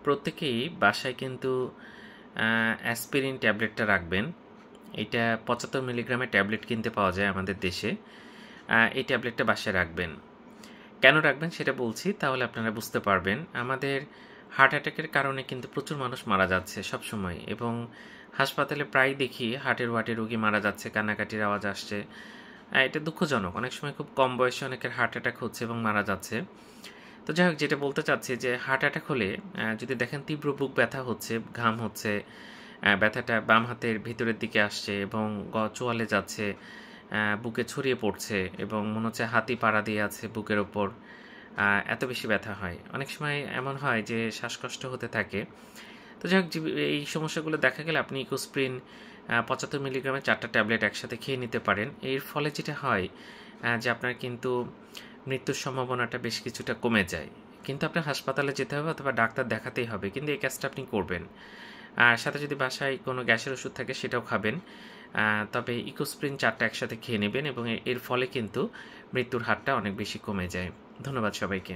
প্রত্যেকেই বাসায় কিন্তু অ্যাসপিরিন ট্যাবলেটটা রাখবেন। এটা 75 মিলিগ্রামের ট্যাবলেট কিনতে পাওয়া যায় আমাদের দেশে। এই ট্যাবলেটটা বাসায় রাখবেন। কেন রাখবেন সেটা বলছি, তাহলে আপনারা বুঝতে পারবেন। আমাদের হার্ট অ্যাটাকের কারণে কিন্তু প্রচুর মানুষ মারা যাচ্ছে সবসময়, এবং হাসপাতালে প্রায় দেখি হার্টের ওয়ার্ডে রোগী মারা যাচ্ছে, কান্নাকাটির আওয়াজ আসছে। এটা দুঃখজনক। অনেক সময় খুব কম বয়সে অনেকের হার্ট অ্যাটাক হচ্ছে এবং মারা যাচ্ছে। তো যাই হোক, যেটা বলতে চাচ্ছি যে হার্ট অ্যাটাক হলে যদি দেখেন তীব্র বুক ব্যথা হচ্ছে, ঘাম হচ্ছে, ব্যথাটা বাম হাতের ভিতরের দিকে আসছে এবং চোয়ালে যাচ্ছে, বুকে ছড়িয়ে পড়ছে এবং মনে হচ্ছে হাতি পাড়া দিয়ে আছে বুকের ওপর, এত বেশি ব্যথা হয়। অনেক সময় এমন হয় যে শ্বাসকষ্ট হতে থাকে। তো যাই হোক, এই সমস্যাগুলো দেখা গেলে আপনি ইকোস্প্রিন 75 মিলিগ্রামের 4টা ট্যাবলেট একসাথে খেয়ে নিতে পারেন। এর ফলে যেটা হয় যে আপনার কিন্তু মৃত্যুর সম্ভাবনাটা বেশ কিছুটা কমে যায়। কিন্তু আপনার হাসপাতালে যেতে হবে অথবা ডাক্তার দেখাতেই হবে, কিন্তু এই কাজটা আপনি করবেন। আর সাথে যদি বাসায় কোনো গ্যাসের ওষুধ থাকে সেটাও খাবেন। তবে ইকোস্প্রিন 4টা একসাথে খেয়ে নেবেন এবং এর ফলে কিন্তু মৃত্যুর হারটা অনেক বেশি কমে যায়। ধন্যবাদ সবাইকে।